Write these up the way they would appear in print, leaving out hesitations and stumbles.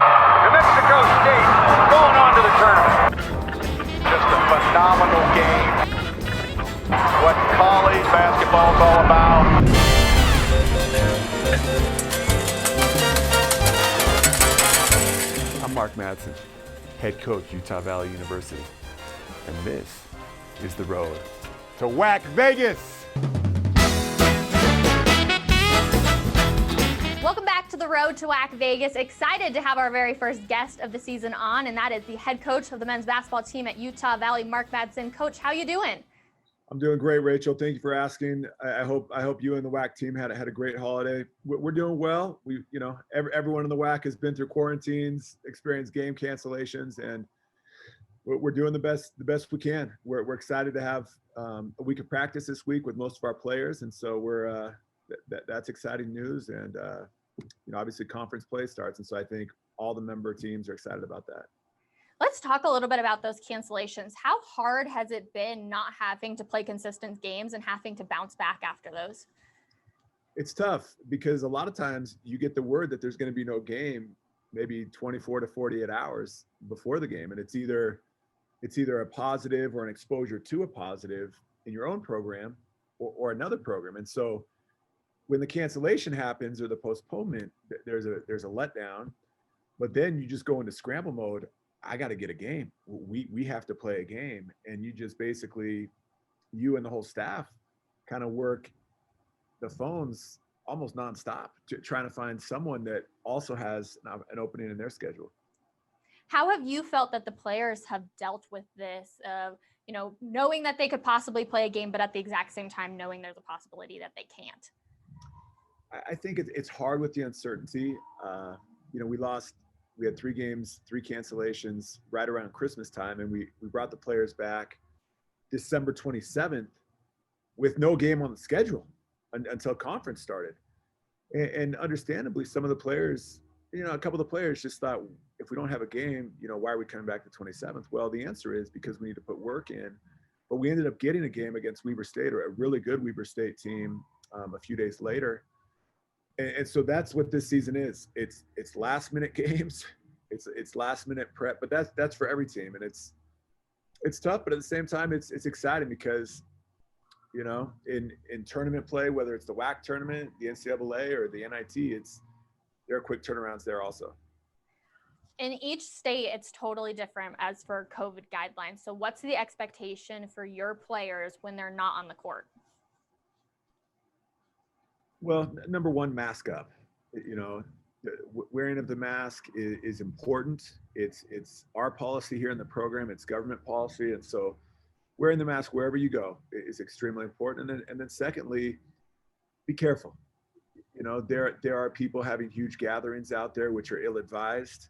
New Mexico State going on to the tournament. Just a phenomenal game. What college basketball is all about. I'm Mark Madsen, head coach, Utah Valley University. And this is the road to WAC Vegas. Welcome back to the road to WAC Vegas. Excited to have our very first guest of the season on, and that is the head coach of the men's basketball team at Utah Valley, Mark Madsen. Coach, how you doing? I'm doing great, Rachel. Thank you for asking. I hope you and the WAC team had a great holiday. We're doing well. Everyone in the WAC has been through quarantines, experienced game cancellations, and we're doing the best we can. We're excited to have a week of practice this week with most of our players, and so that's exciting news. And obviously conference play starts, and so I think all the member teams are excited about that. Let's talk a little bit about those cancellations. How hard has it been not having to play consistent games and having to bounce back after those? It's tough because a lot of times you get the word that there's going to be no game maybe 24 to 48 hours before the game, and it's either a positive or an exposure to a positive in your own program or another program. And so when the cancellation happens or the postponement, there's a letdown, but then you just go into scramble mode. I got to get a game. We have to play a game. And you just basically, you and the whole staff kind of work the phones almost nonstop trying to find someone that also has an opening in their schedule. How have you felt that the players have dealt with this, knowing that they could possibly play a game, but at the exact same time, knowing there's a possibility that they can't? I think it's hard with the uncertainty. We had 3 games, 3 cancellations right around Christmas time, and we brought the players back December 27th with no game on the schedule until conference started. And understandably, some of the players, a couple of the players just thought, if we don't have a game, why are we coming back the 27th? Well, the answer is because we need to put work in. But we ended up getting a game against Weber State, or a really good Weber State team, a few days later. And so that's what this season is. It's last minute games. It's last minute prep, but that's for every team. And it's tough, but at the same time, it's exciting because, in tournament play, whether it's the WAC tournament, the NCAA, or the NIT, there are quick turnarounds there also. In each state, it's totally different as for COVID guidelines. So what's the expectation for your players when they're not on the court? Well, number one, mask up. Wearing of the mask is important. It's our policy here in the program. It's government policy, and so wearing the mask wherever you go is extremely important. And then secondly, be careful. There are people having huge gatherings out there which are ill-advised.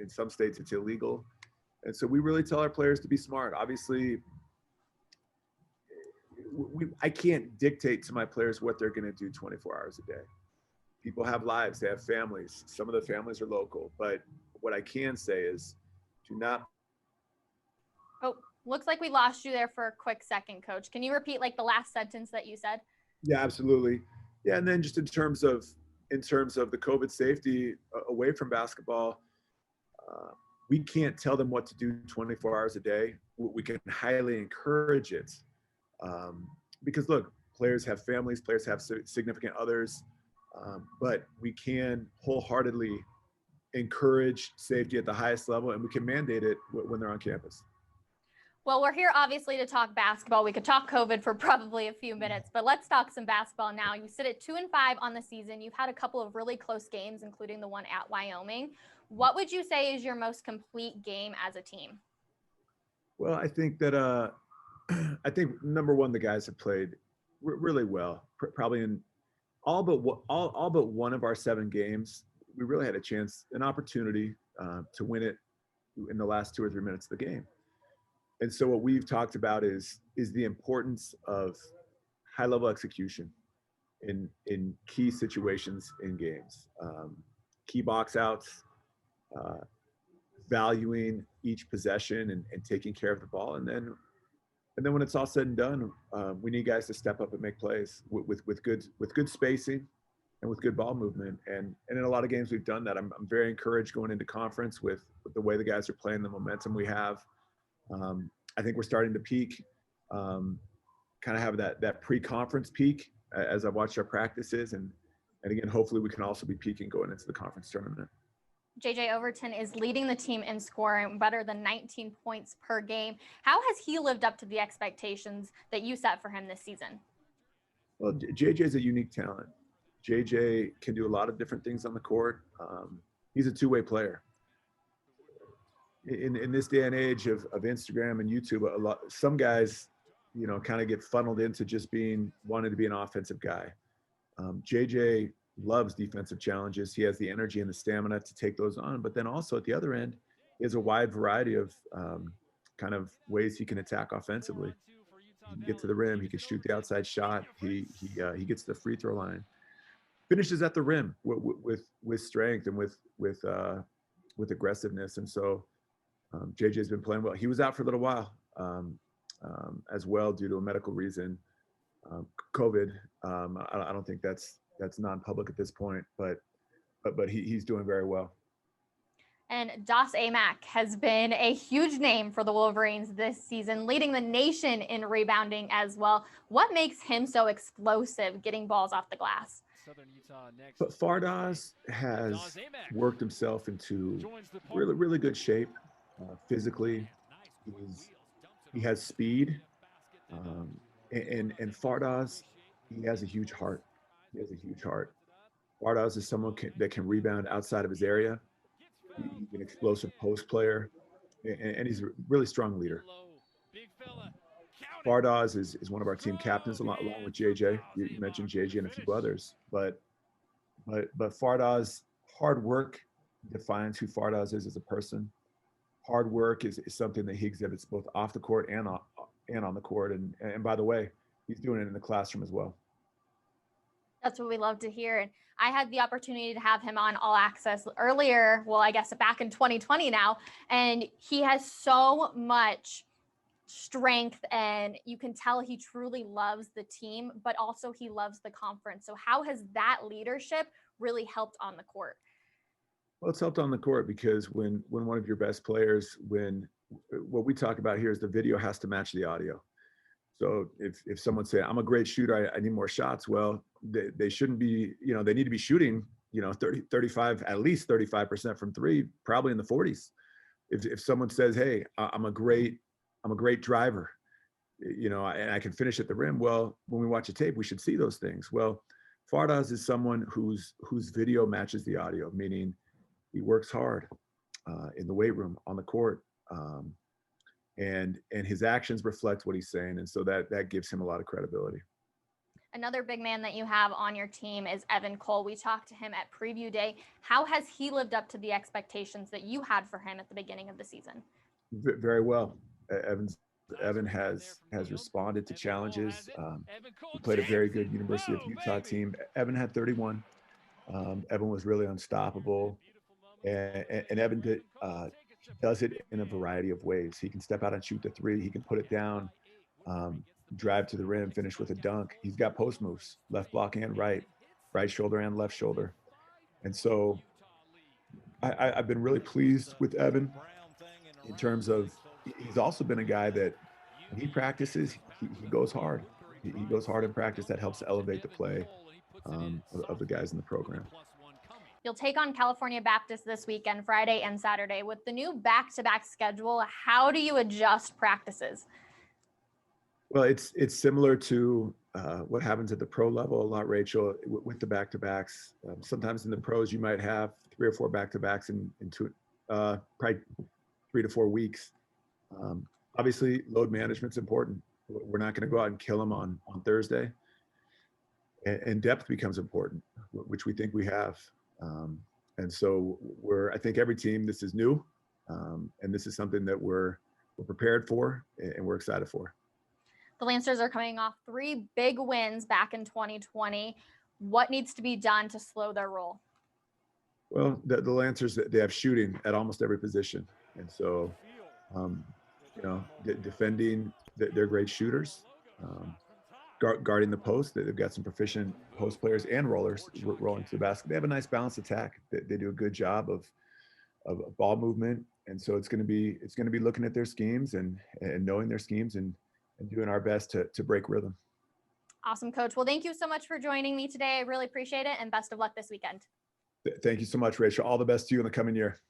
In some states, it's illegal, and so we really tell our players to be smart. Obviously, I can't dictate to my players what they're going to do 24 hours a day. People have lives, they have families. Some of the families are local, but what I can say is do not. Oh, looks like we lost you there for a quick second, Coach. Can you repeat the last sentence that you said? Yeah, absolutely. Yeah, and then just in terms of the COVID safety away from basketball, we can't tell them what to do 24 hours a day. We can highly encourage it. Because look, players have families, players have significant others, but we can wholeheartedly encourage safety at the highest level, and we can mandate it when they're on campus. Well, we're here obviously to talk basketball. We could talk COVID for probably a few minutes, but let's talk some basketball now. You sit at 2-5 on the season. You've had a couple of really close games, including the one at Wyoming. What would you say is your most complete game as a team? Well, I think that I think number one, the guys have played really well. Probably in all but one of our 7 games, we really had an opportunity to win it in the last 2 or 3 minutes of the game. And so what we've talked about is the importance of high-level execution in key situations in games, key box outs, valuing each possession and taking care of the ball, and then when it's all said and done, we need guys to step up and make plays with good spacing, with good ball movement. And in a lot of games we've done that. I'm very encouraged going into conference with the way the guys are playing, the momentum we have. I think we're starting to peak, kind of have that pre-conference peak as I've watched our practices. And again, hopefully we can also be peaking going into the conference tournament. JJ Overton is leading the team in scoring, better than 19 points per game. How has he lived up to the expectations that you set for him this season? Well, JJ is a unique talent. JJ can do a lot of different things on the court. He's a two-way player. In this day and age of Instagram and YouTube, some guys, kind of get funneled into just wanting to be an offensive guy. JJ loves defensive challenges. He has the energy and the stamina to take those on. But then also at the other end, he has a wide variety of kind of ways he can attack offensively. He can get to the rim. He can shoot the outside shot. He gets to the free throw line. Finishes at the rim with strength and with aggressiveness. And so JJ's been playing well. He was out for a little while as well due to a medical reason, COVID. I don't think that's non-public at this point, but he's doing very well. And Das Amac has been a huge name for the Wolverines this season, leading the nation in rebounding as well. What makes him so explosive getting balls off the glass? But Fardaq has worked himself into really, really good shape physically. He has speed, and Fardaq, he has a huge heart. He has a huge heart. Fardaq is someone that can rebound outside of his area. He's an explosive post player, and he's a really strong leader. Fardaq is one of our team captains, along with JJ. You mentioned JJ and a few others, but Fardaq's hard work defines who Fardaq is as a person. Hard work is something that he exhibits both off the court and on the court, and by the way, he's doing it in the classroom as well. That's what we love to hear. And I had the opportunity to have him on All Access earlier, well, I guess back in 2020 now, and he has so much strength, and you can tell he truly loves the team, but also he loves the conference. So how has that leadership really helped on the court? Well, it's helped on the court because when one of your best players, what we talk about here is the video has to match the audio. So if someone say, I'm a great shooter, I need more shots, well, they shouldn't be, they need to be shooting, 35, at least 35% from three, probably in the 40s. If someone says, hey, I'm a great driver, and I can finish at the rim, well, when we watch a tape, we should see those things. Well, Fardaq is someone whose video matches the audio, meaning he works hard in the weight room, on the court, and his actions reflect what he's saying, and so that gives him a lot of credibility. Another big man that you have on your team is Evan Cole. We talked to him at preview day. How has he lived up to the expectations that you had for him at the beginning of the season? Very well. Evan has responded to challenges. He played a very good University of Utah team. Evan had 31. Evan was really unstoppable, and Evan does it in a variety of ways. He can step out and shoot the three. He can put it down, drive to the rim, finish with a dunk. He's got post moves, left block and right shoulder and left shoulder. And so I've been really pleased with Evan in terms of, he's also been a guy that when he practices, he goes hard. He goes hard in practice. That helps elevate the play of the guys in the program. You'll take on California Baptist this weekend, Friday and Saturday. With the new back-to-back schedule, how do you adjust practices? Well, it's similar to what happens at the pro level a lot, Rachel, with the back-to-backs. Sometimes in the pros, you might have 3 or 4 back-to-backs in probably 3 to 4 weeks. Obviously, load management's important. We're not going to go out and kill them on Thursday. And depth becomes important, which we think we have. And so I think every team, this is new, and this is something that we're prepared for and we're excited for. The Lancers are coming off 3 big wins back in 2020. What needs to be done to slow their roll? Well, the Lancers, they have shooting at almost every position. And so, defending, they're great shooters. guarding the post. They've got some proficient post players and rollers rolling to the basket. They have a nice balanced attack. They do a good job of ball movement, and so it's going to be looking at their schemes and knowing their schemes and doing our best to break rhythm. Awesome, Coach. Well, thank you so much for joining me today. I really appreciate it, and best of luck this weekend. Thank you so much, Rachel. All the best to you in the coming year.